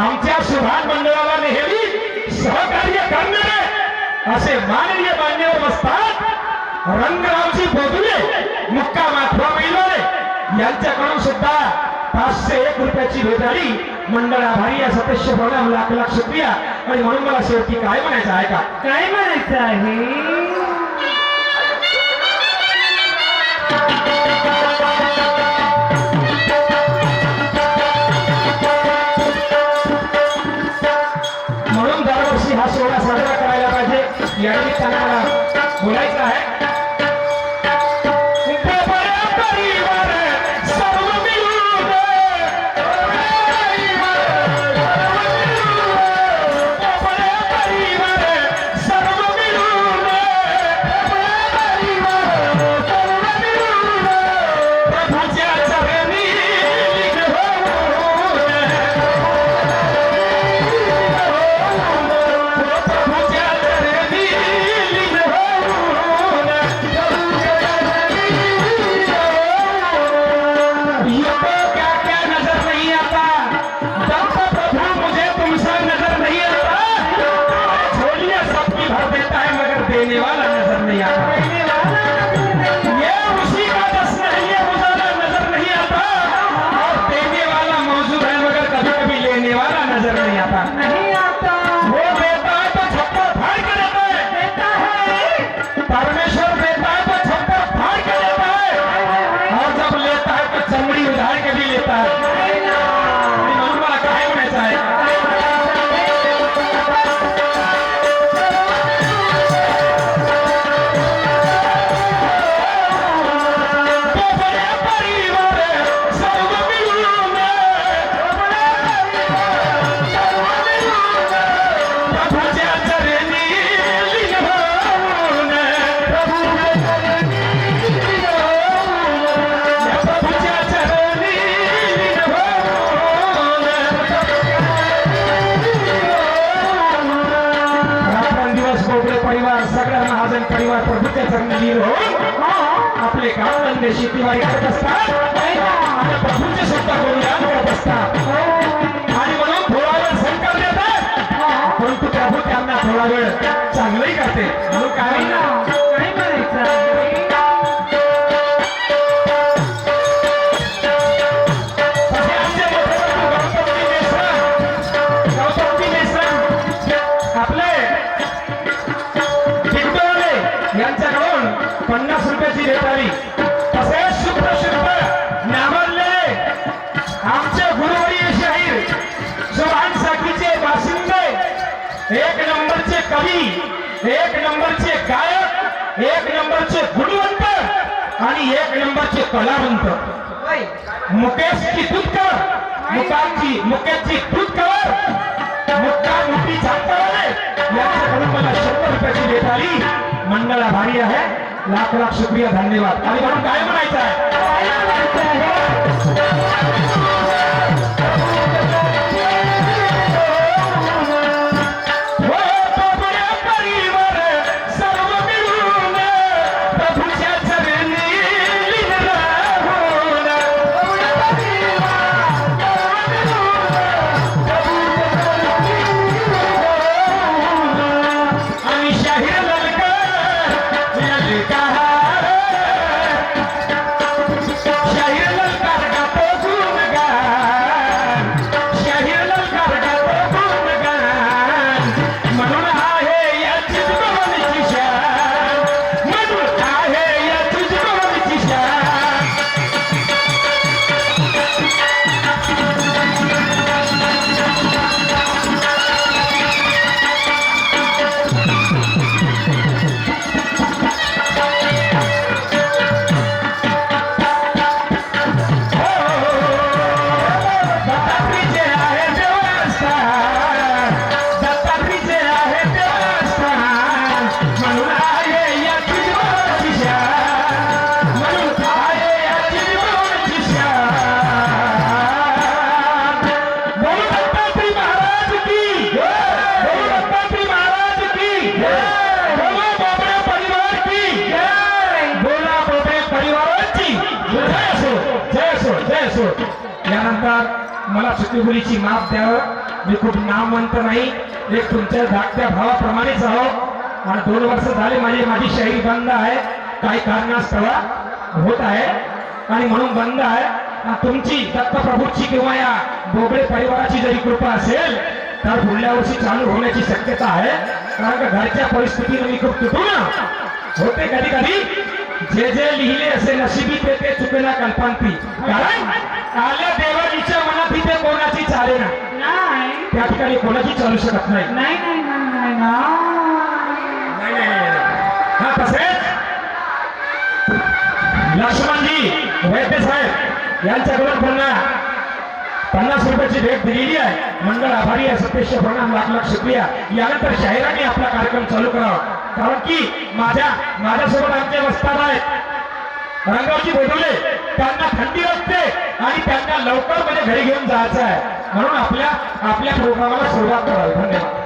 आमच्या सुभाष मंडळाला नेहमी सहकार्य करणारे असे माननीय मान्यवर बसतात रंगरावजी बोधुले मुक्काम अथवा बैलोरे यांच्याकडून सुद्धा 501 रुपयाची भेटाळी मंडळ आभारी या सदस्य भवना लाख लाख शुक्रिया। आणि म्हणून मला शेवटी काय म्हणायचं आहे का काय म्हणायचं आहे म्हणून दरवर्षी हा सोहळा साजरा करायला पाहिजे या निमित्ताने मला बोलायचं आहे। देने वाला नजर नहीं आता, ये उसी का जश्न है, ये उजाला नजर नहीं आता। और देने वाला मौजूद है मगर कभी कभी लेने वाला नजर नहीं आता। नहीं आता वो देता है तो छप्पर फाड़ के देता है, परमेश्वर देता है तो छप्पर फाड़ के देता है, और जब लेता है तो चमड़ी उधार के भी लेता है। म्हणून मला काय म्हणायचं आहे परिवार सगळा महाजन परिवार प्रभूच्या चरणी हो आपले काम धंदे शेतीवाडी करत असतात आणि प्रभूचे सुद्धा गुणगान करत असतात आणि म्हणून थोडा वेळ संकल्प देतात परंतु प्रभू त्यांना थोडा वेळ चांगलंही करते म्हणून काय म्हणायचं यांच्याकडून 50 रुपयाची भेटावी तसेच सुप्रसिद्ध नामवले आमचे गुरुवर्य शाहीर सुभान साखीचे बाशिंदे, 1 नंबरचे कवी, 1 नंबरचे गायक, 1 नंबरचे गुणवंत आणि 1 नंबरचे कलावंत मुकेश की तुतकर मुकेशची तुतकर मुक्का मुठी झाकतावाले यांच्याकडून मला 100 रुपयाची भेटावी मंडळ आभारी आहे। लाख लाख शुक्रिया धन्यवाद। आणि म्हणून काय म्हणायचं आहे शाहीर ललकार गातो गुण मला चुकीभुलीची माफ द्यावं. मी खूप नामवंत नाही, एक तुमच्या धाकट्या भावाप्रमाणेच आहो. आणि 2 वर्ष झाले माझी शाहिरी बंद आहे, काही कारणास्तव होत आहे आणि म्हणून बंद आहे. आणि तुमची दत्तप्रभूची किंवा या बोबडे परिवाराची जरी कृपा असेल तर पुढल्या वर्षी चालू होण्याची शक्यता आहे. कारण का घरच्या परिस्थितीने मी खूप तुटून होते कधी कधी. जे जे लिहिले असे नशिबी ते चुकेना कल्पांती. कारण आल्या देवाजीच्या मनात इथे कोणाची चाले ना, नाही त्या ठिकाणी कोणाची चालू शकत नाही. नाही नाही नाही नाही नाही. हा तसेच लक्ष्मणजी वैद्य साहेब यांच्याकडून पुन्हा 50 रुपयाची भेट दिलेली आहे. मंडळ आभारी आहे. सत्यस्य प्रणाम, लाख लाख शुक्रिया. यानंतर शाहिरांनी आपला कार्यक्रम चालू करावा. कारण की माझ्यासोबत आमचे वस्ताद आहेत रंगावजी बोडुले. त्यांना थंडी वाजते आणि त्यांना लवकर म्हणजे घरी घेऊन जायचं आहे. म्हणून आपल्या प्रोग्रामाला सुरुवात करावी. धन्यवाद.